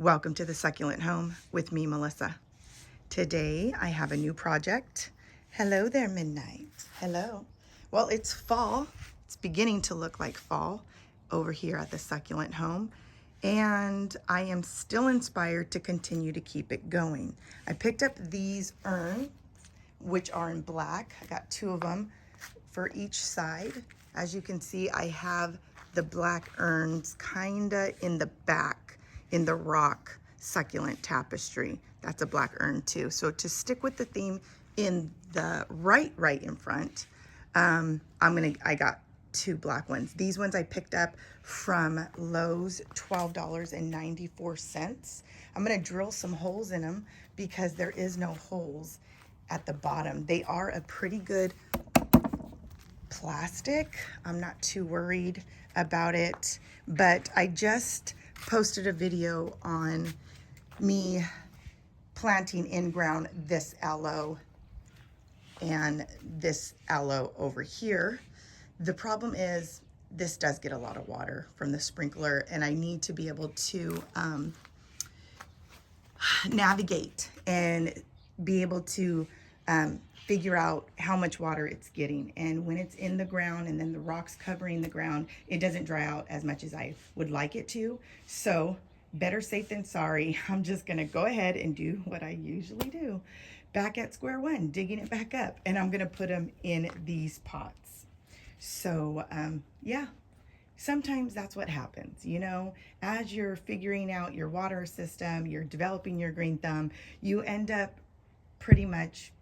Welcome to the Succulent Home with me, Melissa. Today I have a new project. Hello there, Midnight. Hello. Well, it's fall. It's beginning to look like fall over here at the Succulent Home, and I am still inspired to continue to keep it going. I picked up these urns, which are in black. I got two of them for each side. As you can see, I have the black urns kinda in the back in the rock succulent tapestry. That's a black urn too. So to stick with the theme in the right in front, I got two black ones. These ones I picked up from Lowe's, $12.94. I'm gonna drill some holes in them because there is no holes at the bottom. They are a pretty good plastic. I'm not too worried about it, but I just posted a video on me planting in ground this aloe and this aloe over here. The problem is this does get a lot of water from the sprinkler, and I need to be able to navigate and be able to figure out how much water it's getting. And when it's in the ground and then the rocks covering the ground, it doesn't dry out as much as I would like it to. So better safe than sorry. I'm just gonna go ahead and do what I usually do. Back at square one, digging it back up, and I'm gonna put them in these pots. So yeah, sometimes that's what happens, you know, as you're figuring out your water system, you're developing your green thumb, you end up pretty much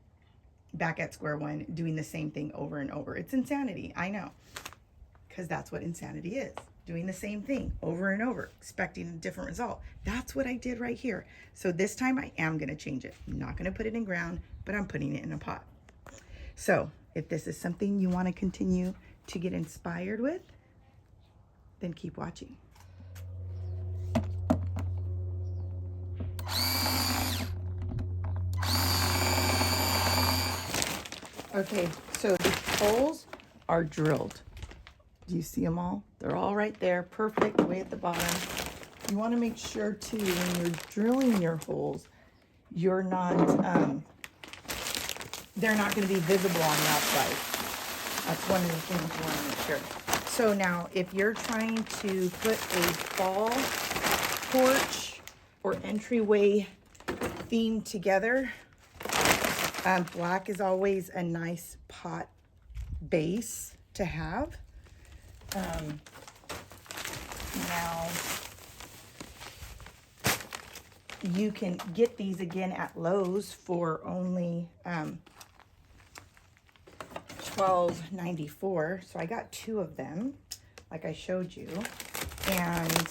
back at square one doing the same thing over and over. It's insanity, I know, because that's what insanity is. Doing the same thing over and over, expecting a different result. That's what I did right here. So this time I am gonna change it. I'm not gonna put it in ground, but I'm putting it in a pot. So if this is something you wanna continue to get inspired with, then keep watching. Okay, so the holes are drilled. Do you see them all? They're all right there, perfect, way at the bottom. You want to make sure too, when you're drilling your holes, you're not, they're not going to be visible on the outside. That's one of the things you want to make sure. So now, if you're trying to put a fall porch or entryway theme together, black is always a nice pot base to have. Now, you can get these again at Lowe's for only $12.94. So I got two of them, like I showed you. And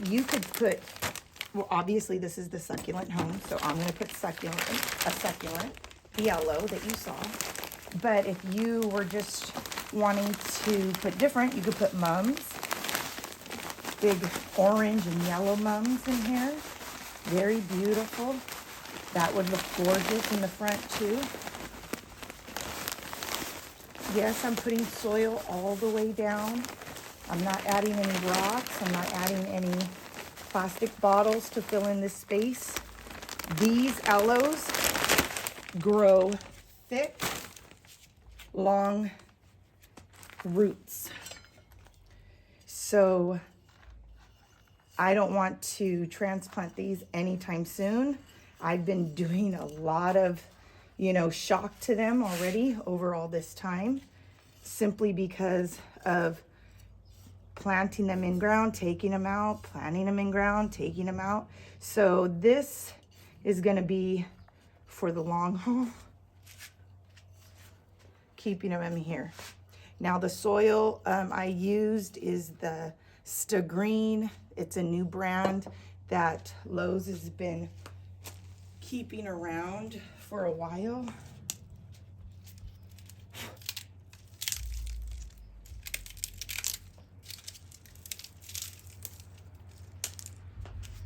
you could put, well, obviously this is the Succulent Home, so I'm going to put a succulent, the yellow that you saw. But if you were just wanting to put different, you could put mums, big orange and yellow mums in here. Very beautiful. That would look gorgeous in the front too. Yes, I'm putting soil all the way down. I'm not adding any rocks. I'm not adding any plastic bottles to fill in this space. These aloes grow thick, long roots. So I don't want to transplant these anytime soon. I've been doing a lot of, shock to them already over all this time, simply because of planting them in ground, taking them out, planting them in ground, taking them out. So this is going to be for the long haul, keeping them in here. Now the soil I used is the Green. It's a new brand that Lowe's has been keeping around for a while.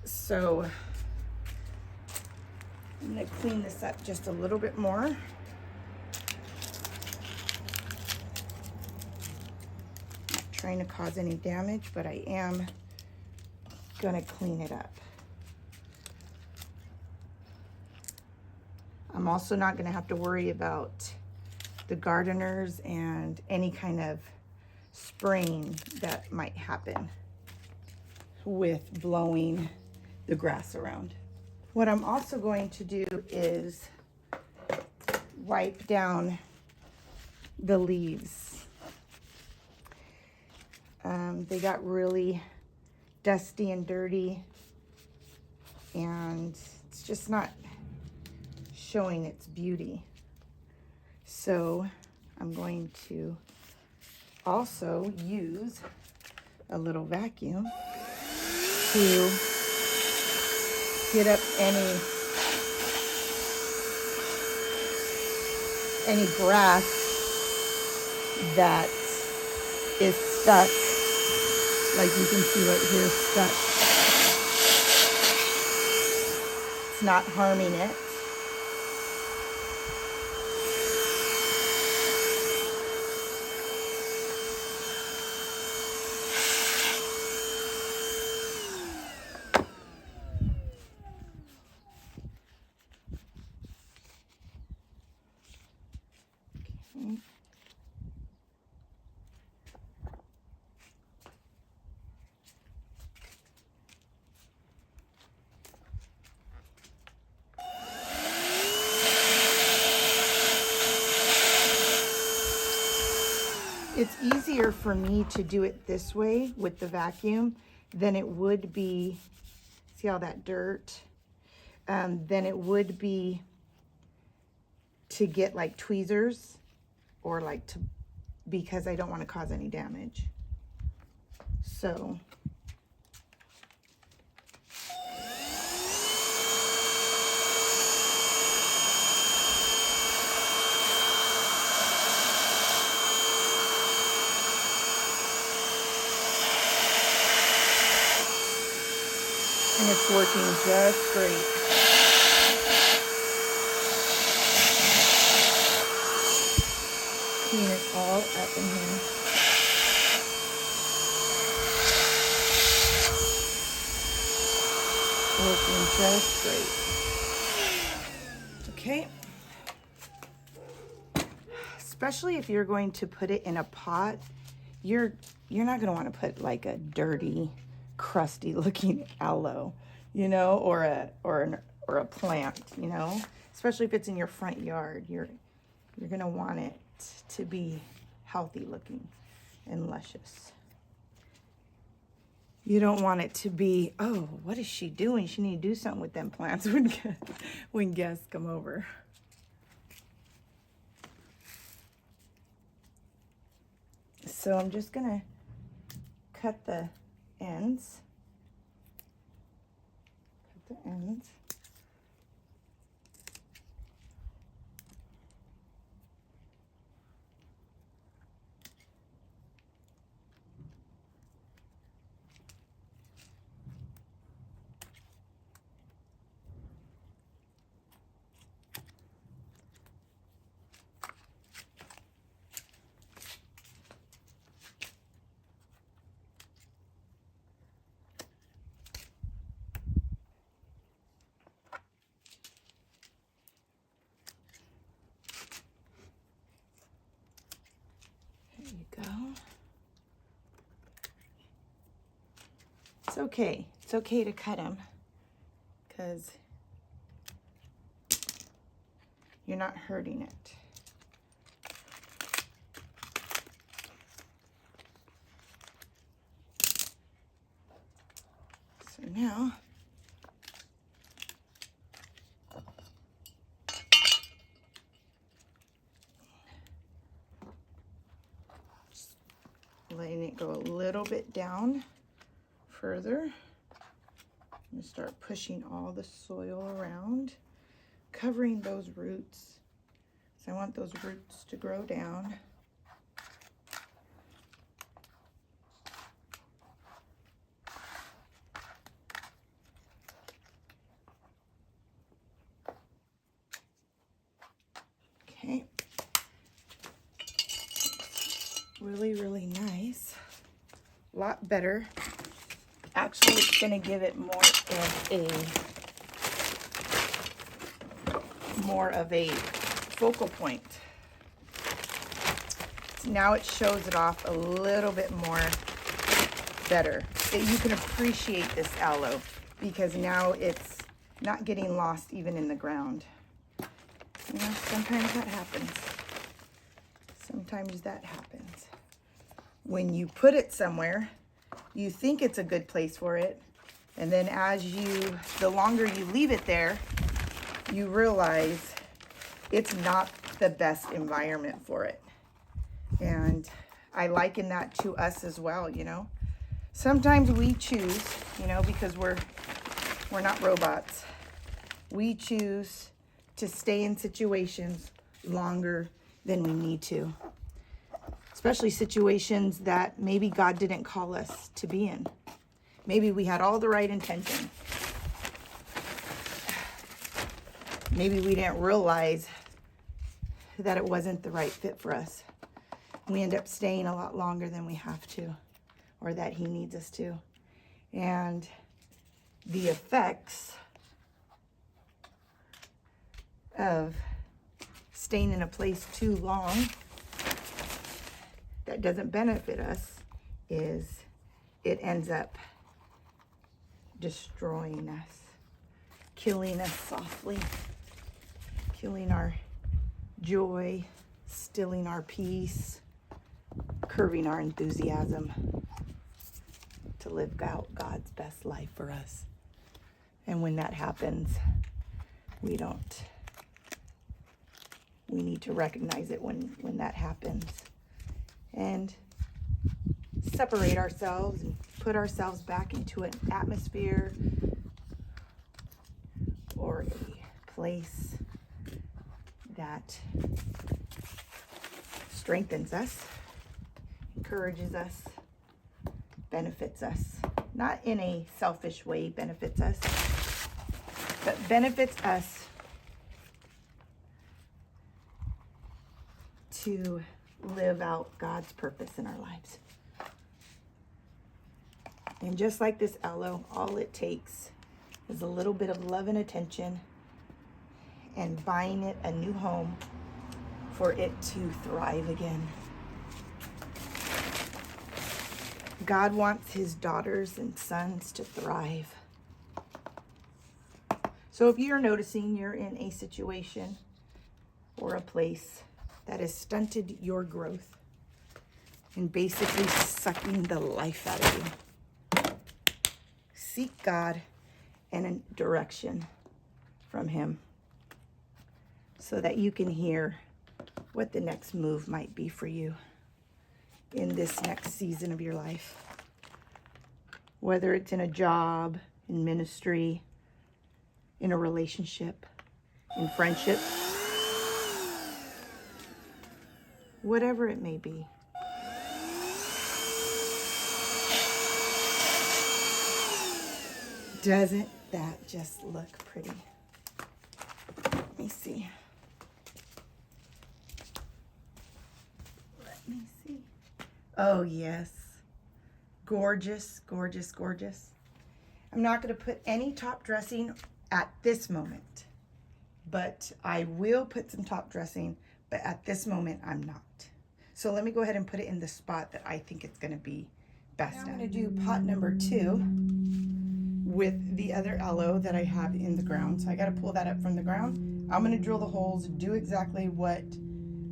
So I'm going to clean this up just a little bit more. Not trying to cause any damage, but I am gonna clean it up. I'm also not gonna have to worry about the gardeners and any kind of spraying that might happen with blowing the grass around. What I'm also going to do is wipe down the leaves. They got really dusty and dirty, and it's just not showing its beauty. So I'm going to also use a little vacuum to get up any grass that is stuck. Like you can see right here, stuck. It's not harming it. Okay. It's easier for me to do it this way with the vacuum than it would be, see all that dirt? Than it would be to get like tweezers or like to, because I don't want to cause any damage. So and it's working just great. Clean it all up in here. Working just great. Okay. Especially if you're going to put it in a pot, you're not going to want to put like a dirty, crusty looking aloe, you know, or a plant, you know, especially if it's in your front yard. You're going to want it to be healthy looking and luscious. You don't want it to be, oh, what is she doing? She need to do something with them plants when guests come over. So I'm just gonna cut the ends. Cut the ends. There you go. It's okay. It's okay to cut them because you're not hurting it. So now just letting it go a little bit down further. I'm going to start pushing all the soil around, covering those roots. So I want those roots to grow down. Okay. Really, really nice. A lot better Actually, it's going to give it more of a focal point. So now it shows it off a little bit more better. You can appreciate this aloe because now it's not getting lost even in the ground. You know, sometimes that happens. Sometimes that happens. When you put it somewhere, you think it's a good place for it, and then the longer you leave it there, you realize it's not the best environment for it. And I liken that to us as well, you know. Sometimes we choose, you know, because we're not robots. We choose to stay in situations longer than we need to. Especially situations that maybe God didn't call us to be in. Maybe we had all the right intention. Maybe we didn't realize that it wasn't the right fit for us. We end up staying a lot longer than we have to, or that He needs us to. And the effects of staying in a place too long that doesn't benefit us is it ends up destroying us, killing us softly, killing our joy, stilling our peace, curbing our enthusiasm to live out God's best life for us. And when that happens, we need to recognize it when that happens and separate ourselves and put ourselves back into an atmosphere or a place that strengthens us, encourages us, benefits us. Not in a selfish way benefits us, but benefits us to live out God's purpose in our lives. And just like this aloe, all it takes is a little bit of love and attention and buying it a new home for it to thrive again. God wants His daughters and sons to thrive. So if you're noticing you're in a situation or a place that has stunted your growth and basically sucking the life out of you, seek God and a direction from Him so that you can hear what the next move might be for you in this next season of your life. Whether it's in a job, in ministry, in a relationship, in friendship, whatever it may be. Doesn't that just look pretty? Let me see. Let me see. Oh, yes. Gorgeous, gorgeous, gorgeous. I'm not going to put any top dressing at this moment, but I will put some top dressing, but at this moment, I'm not. So let me go ahead and put it in the spot that I think it's going to be best. Now I'm going to do pot number 2 with the other aloe that I have in the ground. So I got to pull that up from the ground. I'm going to drill the holes, do exactly what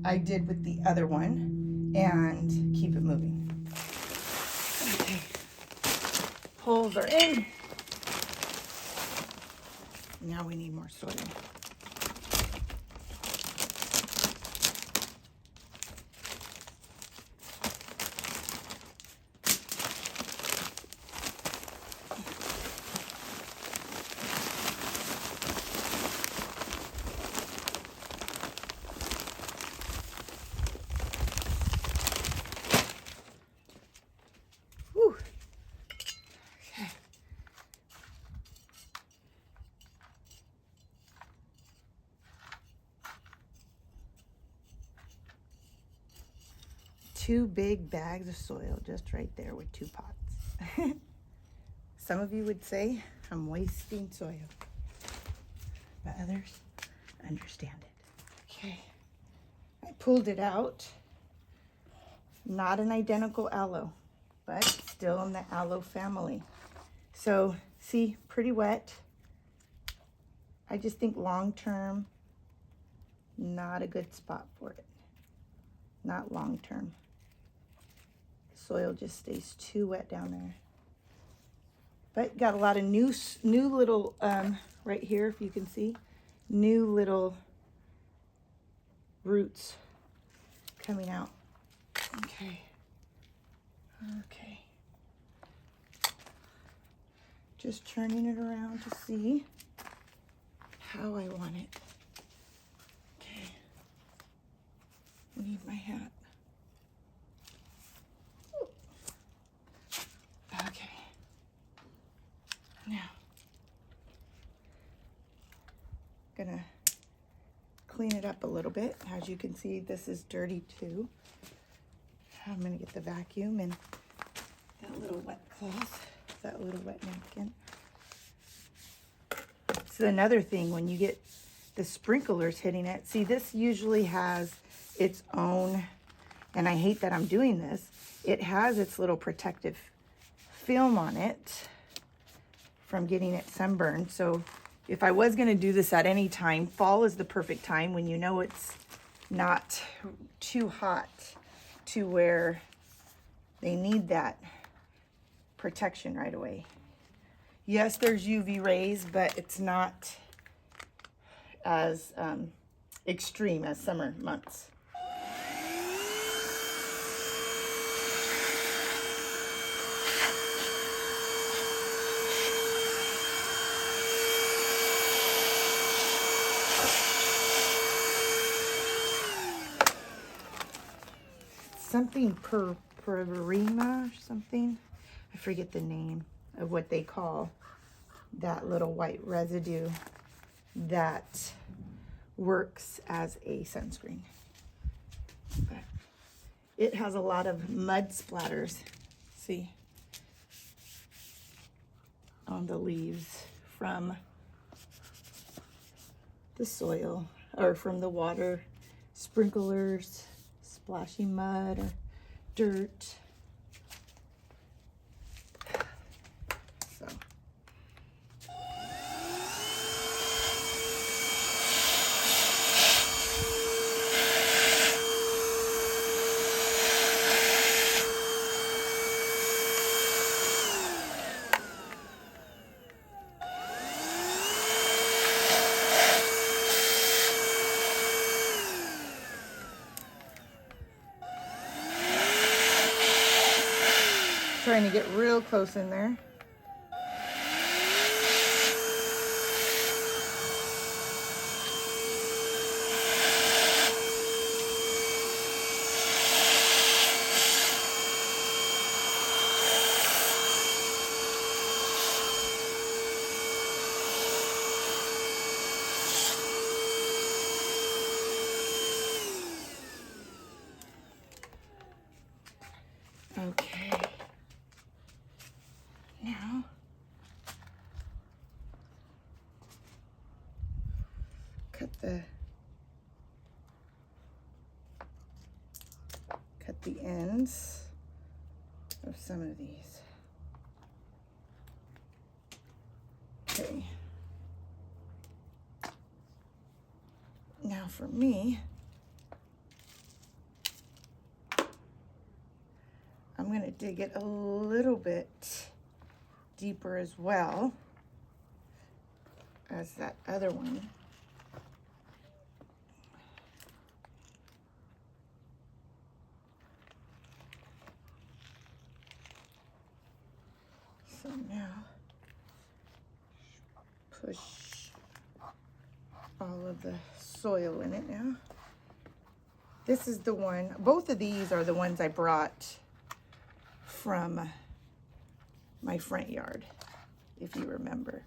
I did with the other one, and keep it moving. Okay. Holes are in. Now we need more soil. Okay. 2 big bags of soil just right there with 2 pots. some of you would say I'm wasting soil, but others understand it. Okay, I pulled it out. Not an identical aloe, but still in the aloe family. So see, pretty wet. I just think long term, not a good spot for it. Not long term. The soil just stays too wet down there. But got a lot of new little, right here, if you can see, new little roots coming out. Okay. Okay. Just turning it around to see how I want it. Okay. I need my hat. Okay. Now, gonna clean it up a little bit. As you can see, this is dirty too. I'm gonna get the vacuum and that little wet cloth, that little wet napkin. So another thing, when you get the sprinklers hitting it, see, this usually has its own, and I hate that I'm doing this, it has its little protective film on it from getting it sunburned. So if I was gonna do this at any time, fall is the perfect time when you know it's not too hot to where they need that protection right away. Yes, there's UV rays, but it's not as extreme as summer months. Something purpurina or something. I forget the name of what they call that little white residue that works as a sunscreen. But it has a lot of mud splatters, see, on the leaves from the soil or from the water sprinklers, splashy mud or dirt. So trying to get real close in there. Okay. Now, cut the ends of some of these. Okay. Now for me, I'm going to dig it a little bit deeper as well as that other one. So now push all of the soil in it now. This is the one, both of these are the ones I brought from my front yard, if you remember.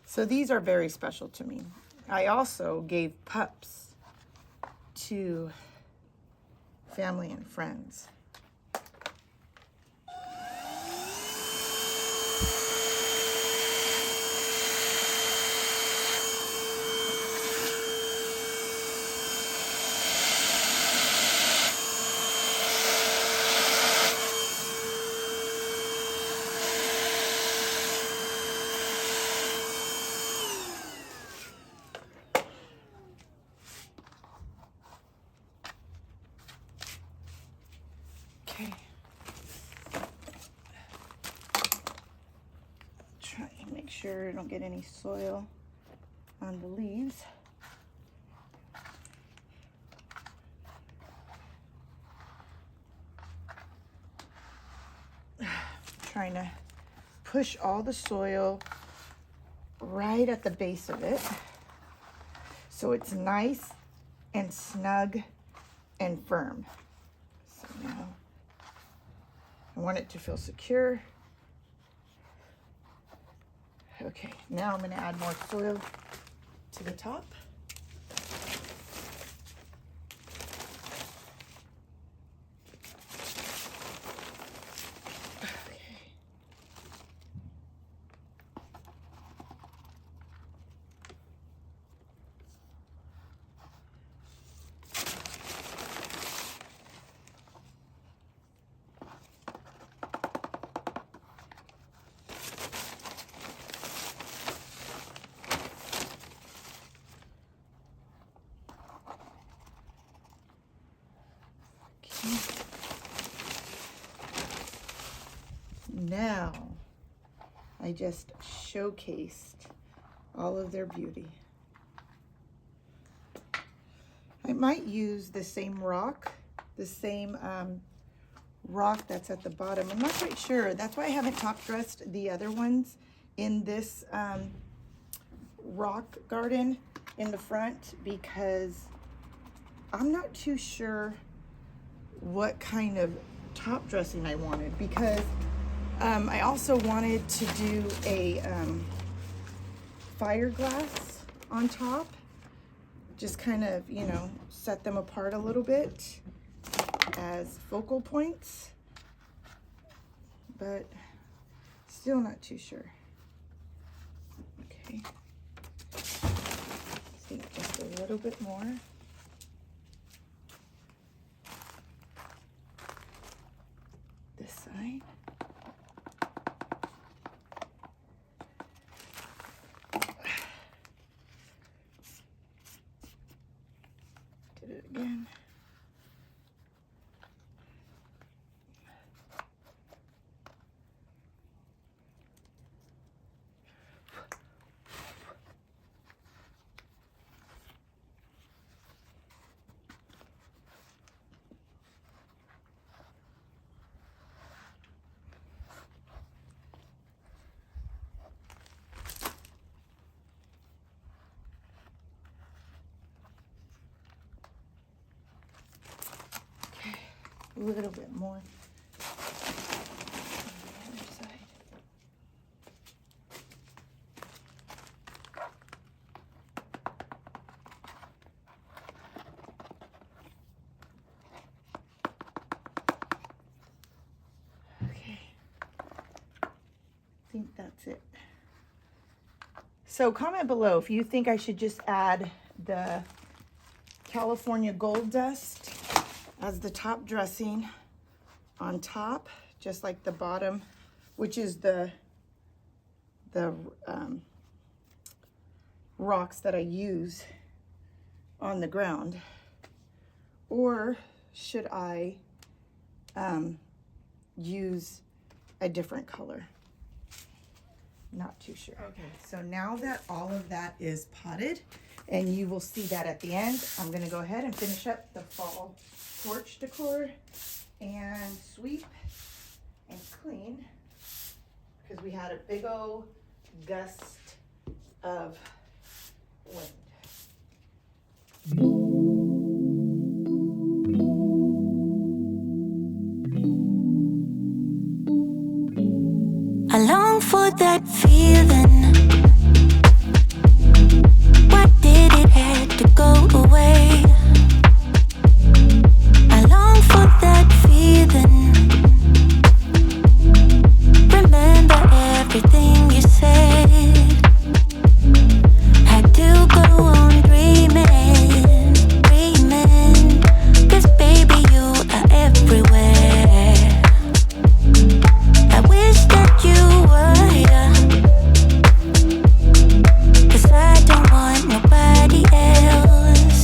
So these are very special to me. I also gave pups to family and friends. make sure I don't get any soil on the leaves. Trying to push all the soil right at the base of it so it's nice and snug and firm. So now I want it to feel secure. Okay, now I'm going to add more soil to the top. Now, I just showcased all of their beauty. I might use the same rock, rock that's at the bottom. I'm not quite sure. That's why I haven't top dressed the other ones in this rock garden in the front, because I'm not too sure what kind of top dressing I wanted, because I also wanted to do a fiberglass on top, just kind of, you know, set them apart a little bit as focal points, but still not too sure. Okay, I think just a little bit more. This side. Did it again. A little bit more on the other side. Okay, I think that's it. So comment below if you think I should just add the California gold dust as the top dressing on top, just like the bottom, which is the rocks that I use on the ground, or should I use a different color? Not too sure. Okay, so now that all of that is potted, and you will see that at the end, I'm gonna go ahead and finish up the fall porch decor and sweep and clean, because we had a big old gust of wind. I long for that feeling. Why did it have to go away? I long for that feeling. Remember everything you said. Had to go on dreaming, dreaming. 'Cause baby, you are everywhere. I wish that you were here, 'cause I don't want nobody else.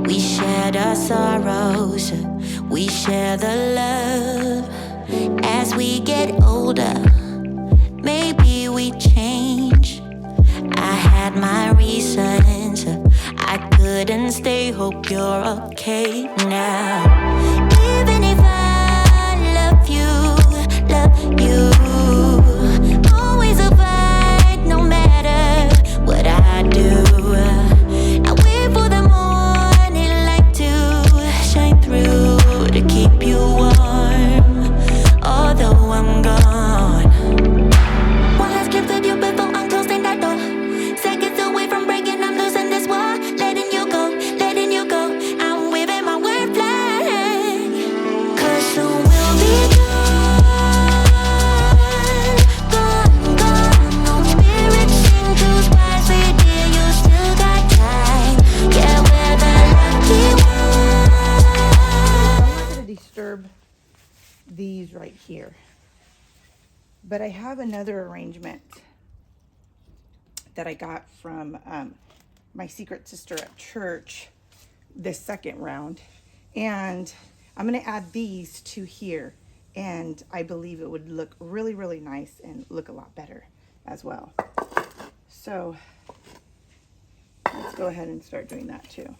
We shared our sorrows, we share the love. As we get older, maybe we change. I had my reasons, I couldn't stay. Hope you're okay now. Even if I love you, always a fight, no matter what I do. I wait for the morning light to shine through to keep you warm, although I'm gone. One last glimpse of you before I'm closing that door. Seconds away from breaking, I'm losing this war. Letting you go, I'm waving my word flag. 'Cause soon we'll be gone. No spirit sing, choose wisely, dear, you still got time. Yeah, we're the lucky ones. I'm not going to disturb these right here. But I have another arrangement that I got from my secret sister at church this second round. And I'm going to add these to here. And I believe it would look really, really nice and look a lot better as well. So let's go ahead and start doing that too.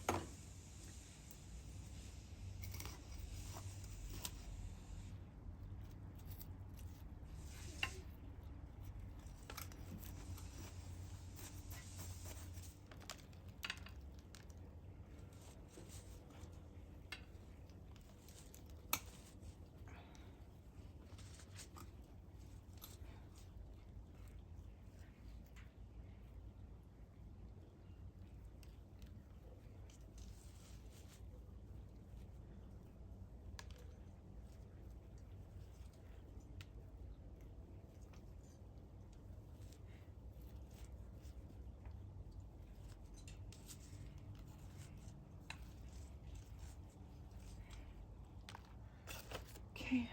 Okay.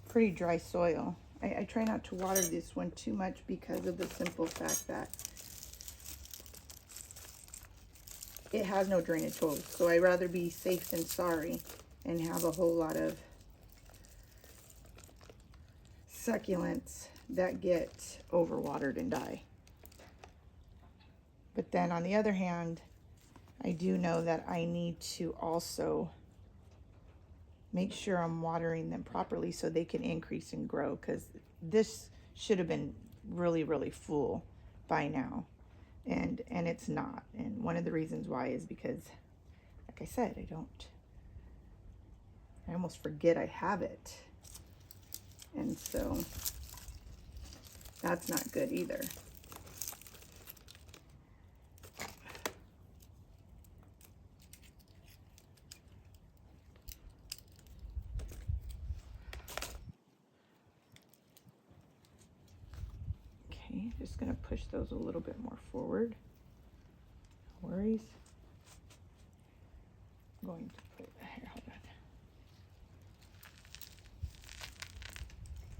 Pretty dry soil. I try not to water this one too much because of the simple fact that it has no drainage holes. So I'd rather be safe than sorry and have a whole lot of succulents that get overwatered and die. But then on the other hand, I do know that I need to also make sure I'm watering them properly so they can increase and grow, because this should have been really, really full by now. And it's not. And one of the reasons why is because, like I said, I almost forget I have it. And so that's not good either. Okay, just gonna push those a little bit more forward. No worries. I'm going to put here, hold on.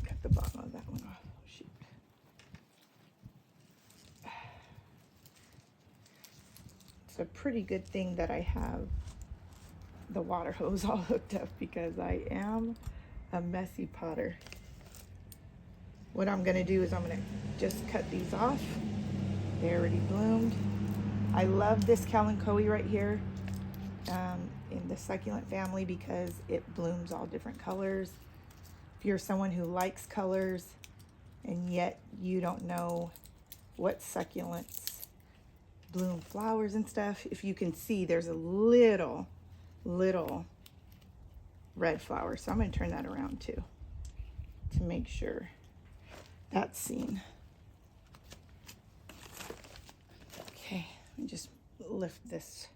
Cut the bottom of that one off. Oh, shoot. It's a pretty good thing that I have the water hose all hooked up, because I am a messy potter. What I'm gonna do is I'm gonna just cut these off. They already bloomed. I love this kalanchoe right here in the succulent family because it blooms all different colors. If you're someone who likes colors and yet you don't know what succulents bloom flowers and stuff, if you can see, there's a little red flower. So I'm going to turn that around too to make sure that's seen. Okay, let me just lift this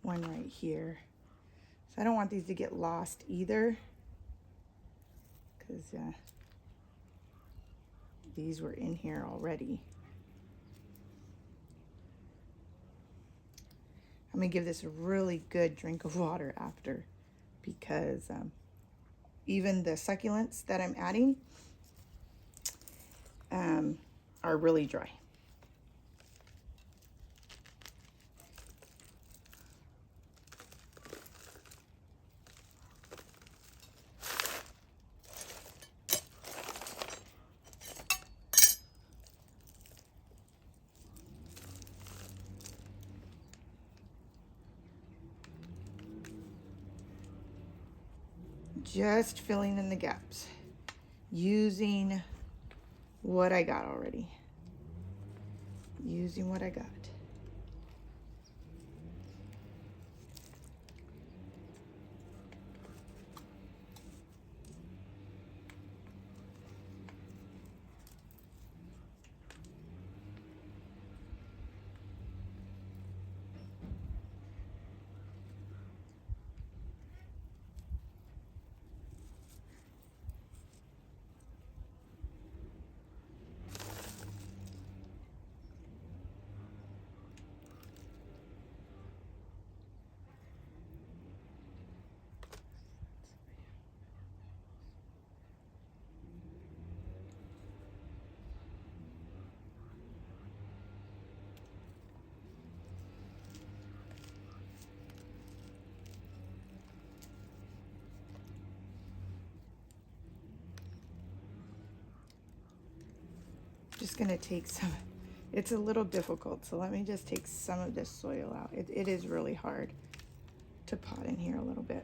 one right here. So I don't want these to get lost either, because these were in here already. I'm gonna give this a really good drink of water after, because even the succulents that I'm adding are really dry. just filling in the gaps using what I got already. Using what I got. Just gonna take some, it's a little difficult, so let me just take some of this soil out. It is really hard to pot in here a little bit.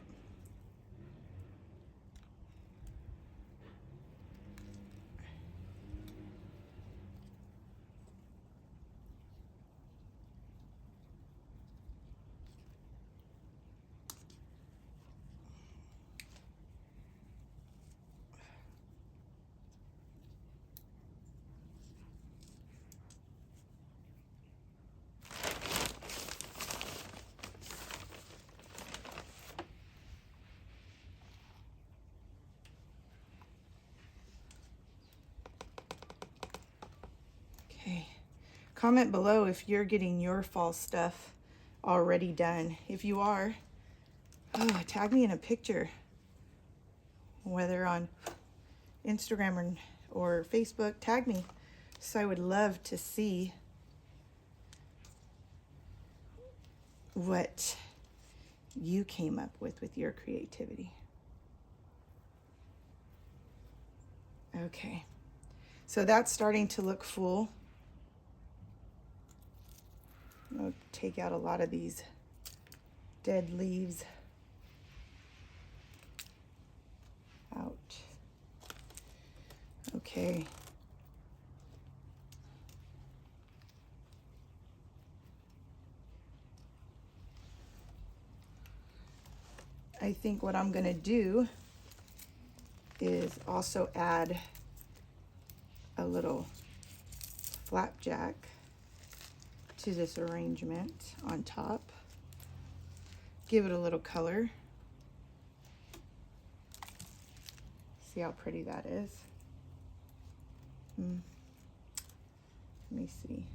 Okay, comment below if you're getting your fall stuff already done. If you are, tag me in a picture, whether on Instagram or Facebook, tag me. So I would love to see what you came up with your creativity. Okay, so that's starting to look full. I'll take out a lot of these dead leaves. Out. Okay. I think what I'm gonna do is also add a little flapjack to this arrangement on top. Give it a little color. See how pretty that is? Let me see.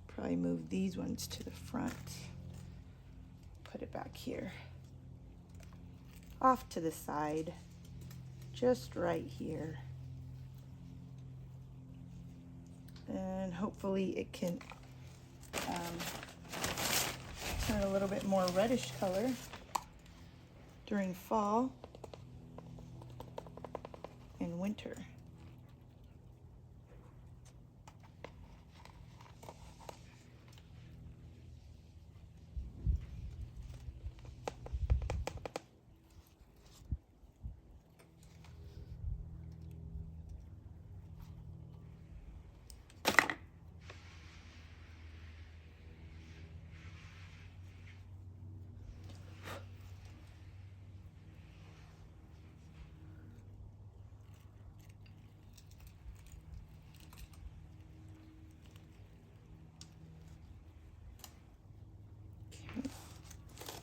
Probably move these ones to the front. Put it back here. Off to the side. Just right here. And hopefully it can turn a little bit more reddish color during fall and winter.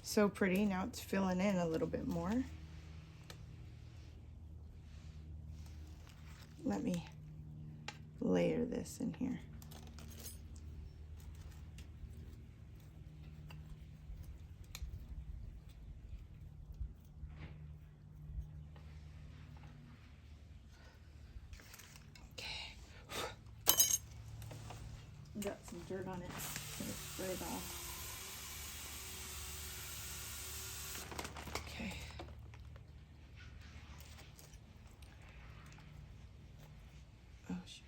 So pretty. Now it's filling in a little bit more. Let me layer this in here. Okay. Got some dirt on it. Gonna spray it off. Oh, shoot.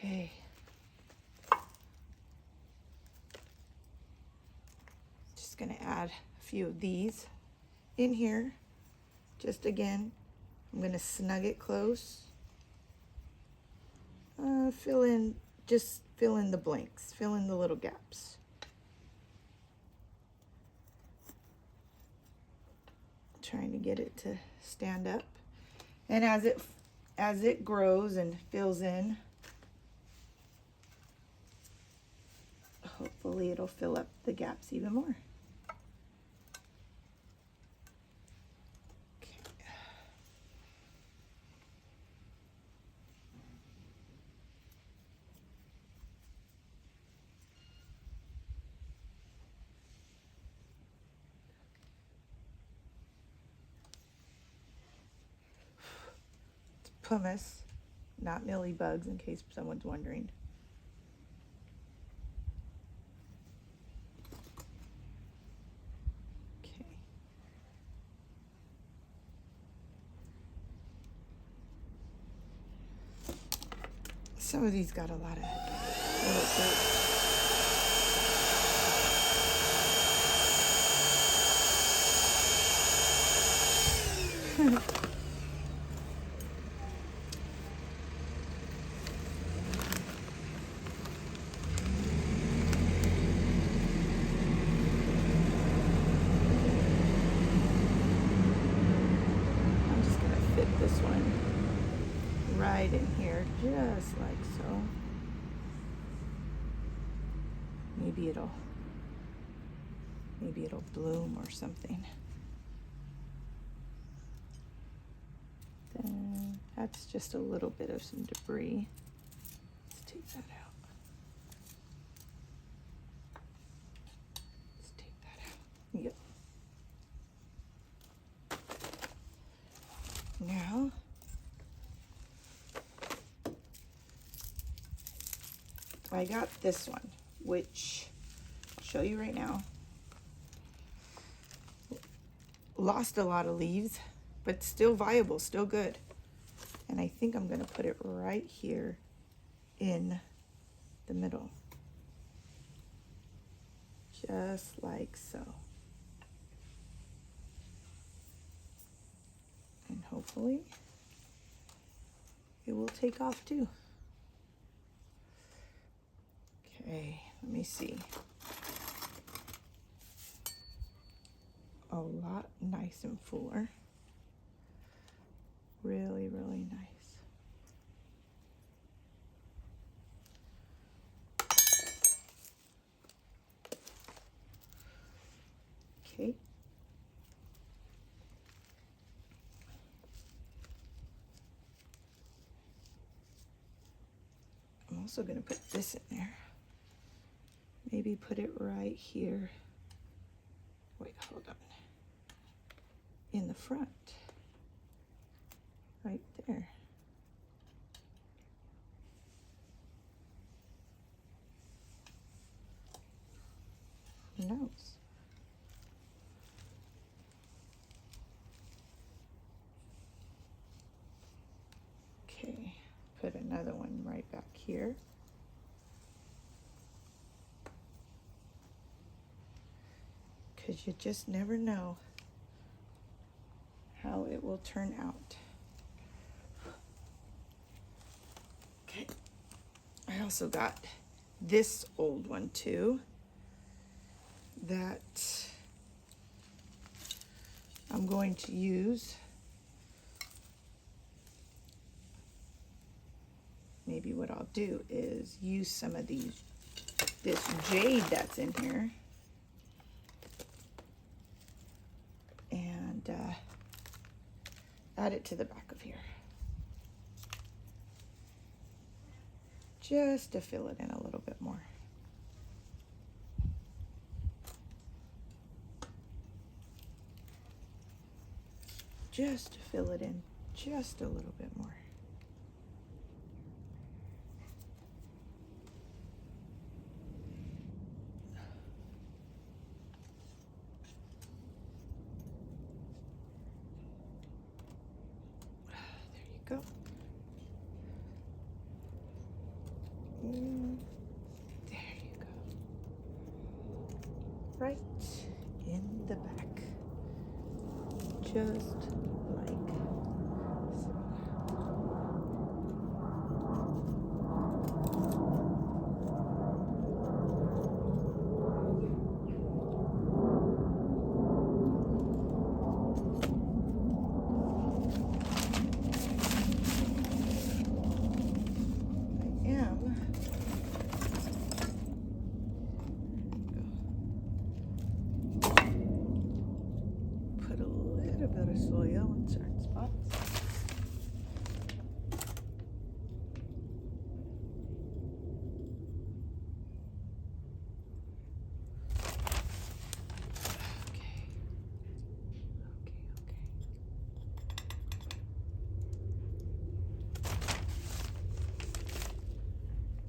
Okay. Just gonna add a few of these in here. Just again, I'm gonna snug it close. Just fill in the blanks, fill in the little gaps. Trying to get it to stand up. And as it grows and fills in, hopefully it'll fill up the gaps even more. Pumice, not mealybugs, in case someone's wondering. Okay. Some of these got a lot of little dirt. This one right in here, just like so. Maybe it'll bloom or something. Then that's just a little bit of some debris. Let's take that out. Let's take that out. Yep. Now, I got this one, which I'll show you right now. Lost a lot of leaves, but still viable, still good. And I think I'm going to put it right here in the middle. Just like so. And hopefully it will take off too. Okay, let me see. A lot nice and fuller. Really, really nice. Okay. I'm also going to put this in there. Maybe put it right here. Wait, hold on. In the front. Right there. Who knows? Okay, put another one right back here. Because you just never know how it will turn out. Okay, I also got this old one too that I'm going to use. Maybe what I'll do is use some of this jade that's in here, and add it to the back of here, just to fill it in a little bit more. Just to fill it in just a little bit more. Go. right in the back, just like so. Put a little bit of soil in certain spots.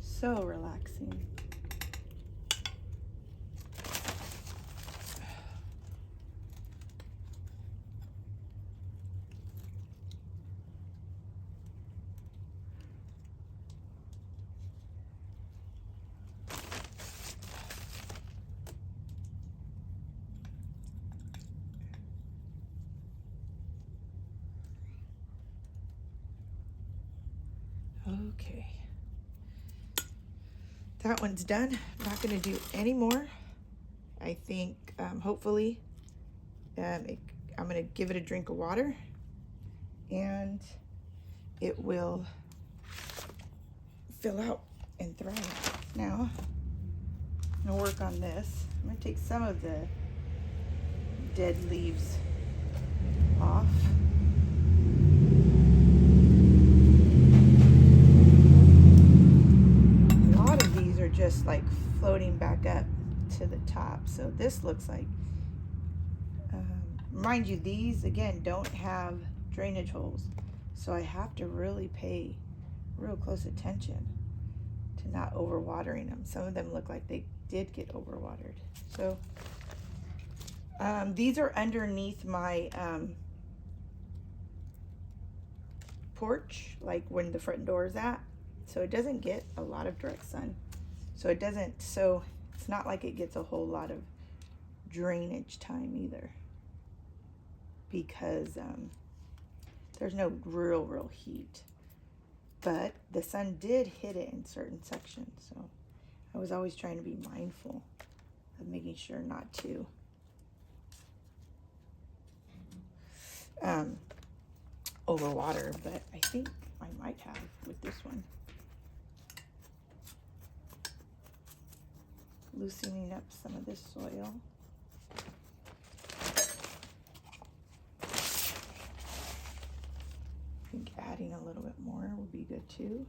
So relaxing. Okay. That one's done. I'm not going to do any more. I think hopefully I'm going to give it a drink of water and it will fill out and thrive. Now I'm going to work on this. I'm going to take some of the dead leaves off. A lot of these are just like floating back up to the top. So this looks like, mind you, these again don't have drainage holes. So I have to really pay real close attention to not overwatering them. Some of them look like they did get overwatered. So these are underneath my porch, like when the front door is at. So it doesn't get a lot of direct sun. So it's not like it gets a whole lot of drainage time either, because there's no real heat. But the sun did hit it in certain sections, so I was always trying to be mindful of making sure not to overwater, but I think I might have with this one. Loosening up some of this soil. I think adding a little bit more would be good too.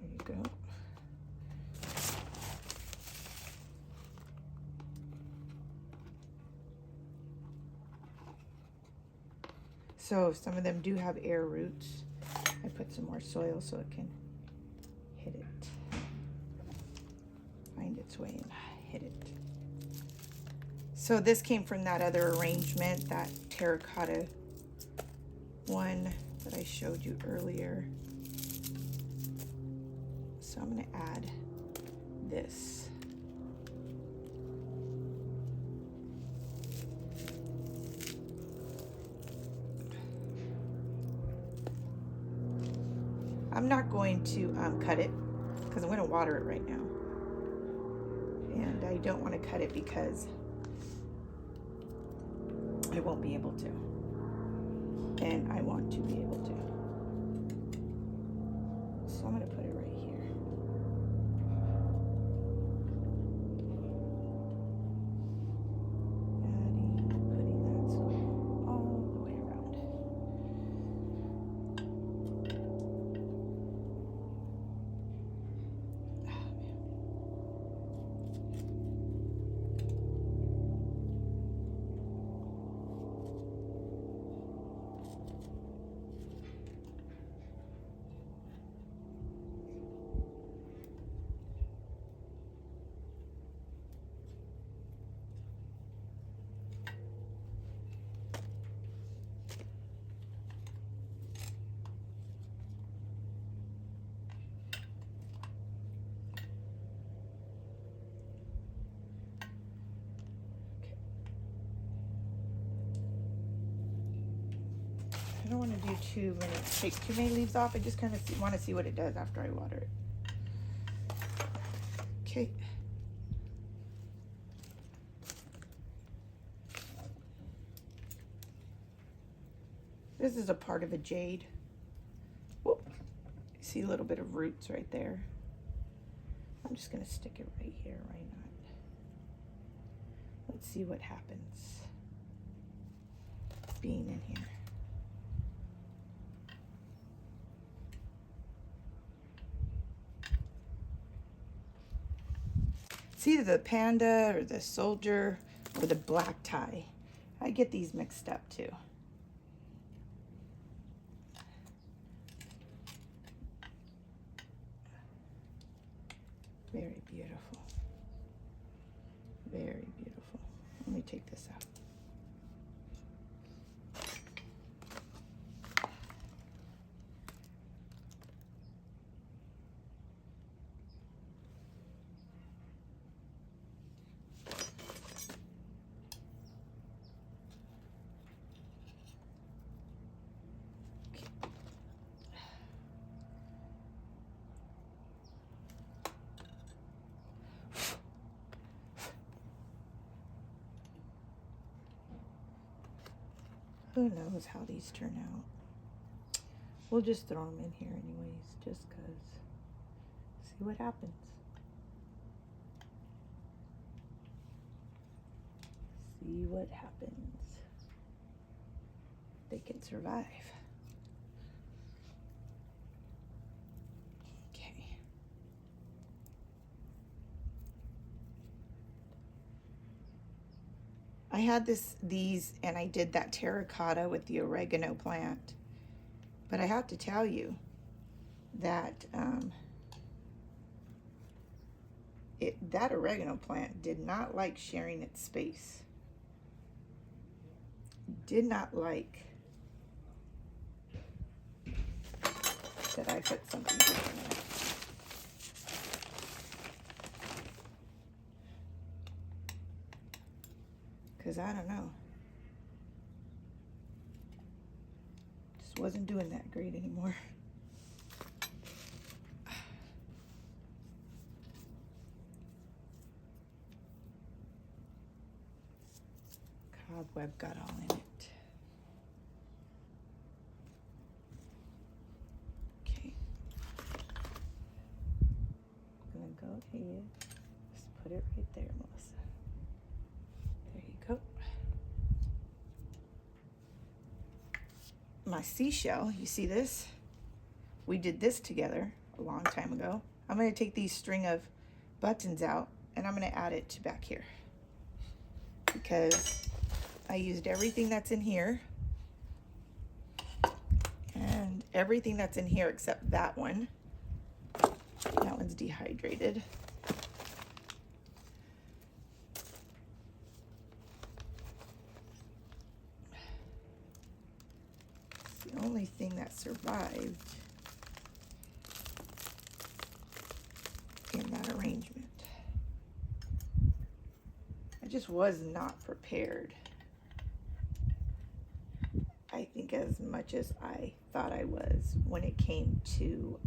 There you go. So some of them do have air roots. I put some more soil so it can hit it, find its way and hit it. So this came from that other arrangement, that terracotta one that I showed you earlier. So I'm going to add this. I'm not going to cut it because I'm going to water it right now. And I don't want to cut it because I won't be able to. And I want to be able to. So I'm going to put it right here. Putting that soil all the way around. I don't want to do take too many leaves off. I just kind of want to see what it does after I water it. Okay. This is a part of a jade. Whoop. See a little bit of roots right there. I'm just going to stick it right here. Why not? Let's see what happens being in here. It's either the panda or the soldier or the black tie. I get these mixed up too. Very beautiful. Very beautiful. Let me take this out. Who knows how these turn out? We'll just throw them in here anyways, just because. See what happens. See what happens. They can survive. Okay. I had these, and I did that terracotta with the oregano plant. But I have to tell you that that oregano plant did not like sharing its space. Did not like that I put something different in it. Because I don't know. Just wasn't doing that great anymore. Cobweb got all in it. Okay. I'm gonna go ahead. Just put it right there, Melissa. There you go. My seashell, you see this? We did this together a long time ago. I'm gonna take these string of buttons out and I'm gonna add it to back here because I used everything that's in here and everything that's in here except that one. That one's dehydrated. It's the only thing that survived in that arrangement. I just was not prepared. I think as much as I thought I was when it came to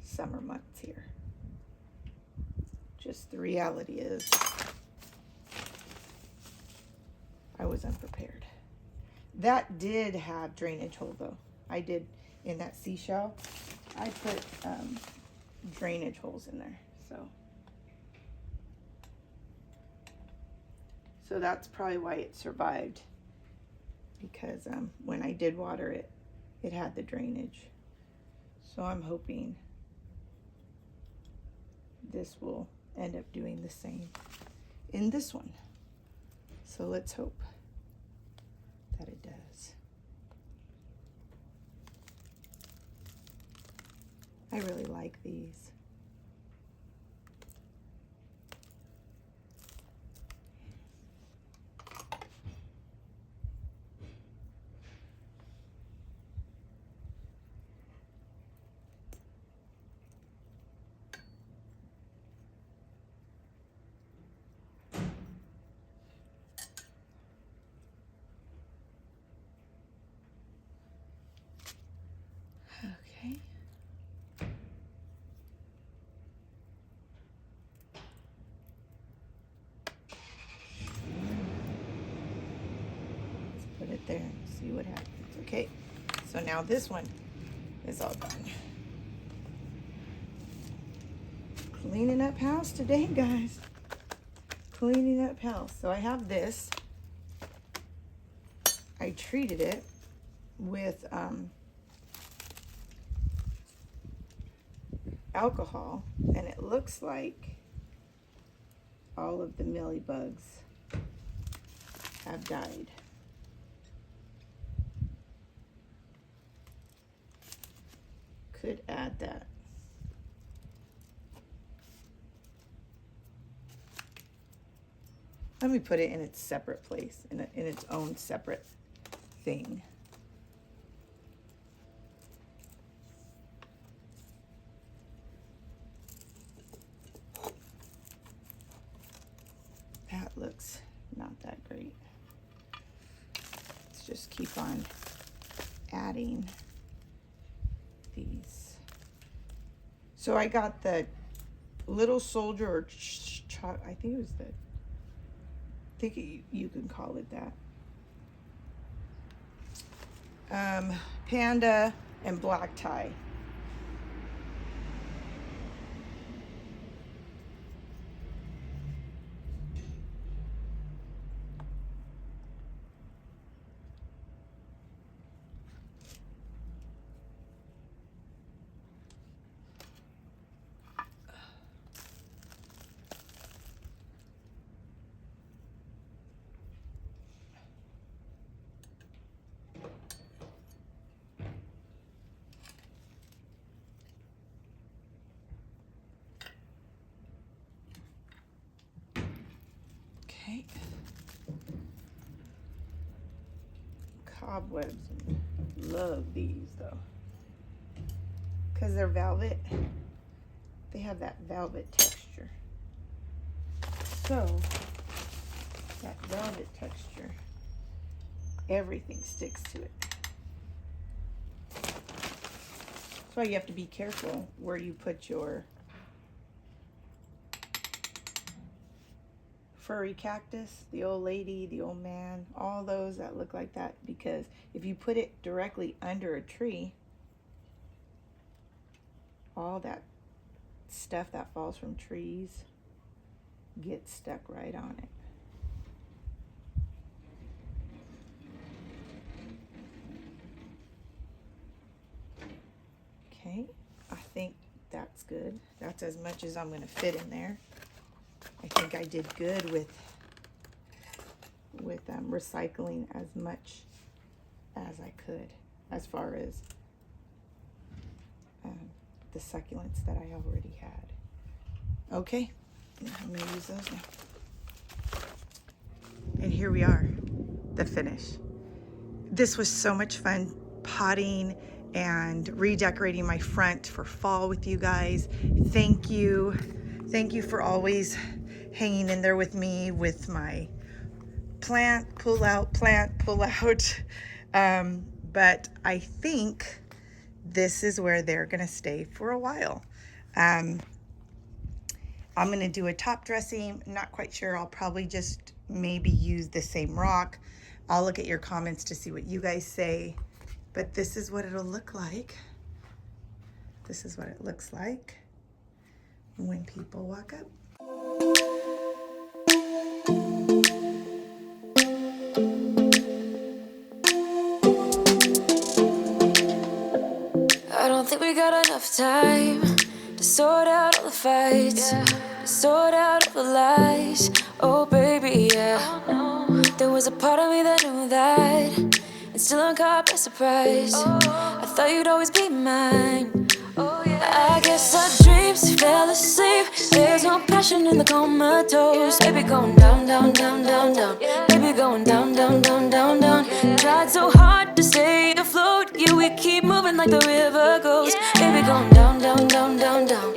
summer months here. Just the reality is I was unprepared. That did have drainage hole though. I did in that seashell. I put drainage holes in there. So that's probably why it survived. Because when I did water it, it had the drainage. So I'm hoping this will end up doing the same in this one. So let's hope that it does. I really like these. there and see what happens. Okay, so now this one is all done. Cleaning up house today, guys. Cleaning up house. So I have this. I treated it with alcohol, and it looks like all of the mealybugs have died. Could add that. Let me put it in its separate place, in its own separate thing. That looks not that great. Let's just keep on adding these. So I got the little soldier, or I think it was the, I think you can call it that. Panda and black tie. Okay. Cobwebs. Love these though. Because they're velvet. They have that velvet texture. So, that velvet texture, everything sticks to it. That's why you have to be careful where you put your furry cactus, the old lady, the old man, all those that look like that, because if you put it directly under a tree, all that stuff that falls from trees gets stuck right on it. Okay, I think that's good. That's as much as I'm going to fit in there. I think I did good with recycling as much as I could, as far as the succulents that I already had. Okay, I'm going to use those now. And here we are, the finish. This was so much fun, potting and redecorating my front for fall with you guys. Thank you. Thank you for always hanging in there with me with my plant pull out. But I think this is where they're gonna stay for a while. I'm gonna do a top dressing. Not quite sure. I'll probably just maybe use the same rock. I'll look at your comments to see what you guys say. But this is what it'll look like. This is what it looks like when people walk up. I don't think we got enough time to sort out all the fights, to sort out all the lies. Oh baby, yeah. There was a part of me that knew that, and still I'm caught by surprise. I thought you'd always be mine. I guess our dreams fell asleep. There's no passion in the comatose. Baby going down, down, down, down, down. Baby going down, down, down, down, down. Tried so hard to stay afloat. Yeah, we keep moving like the river goes. Baby going down, down, down, down, down.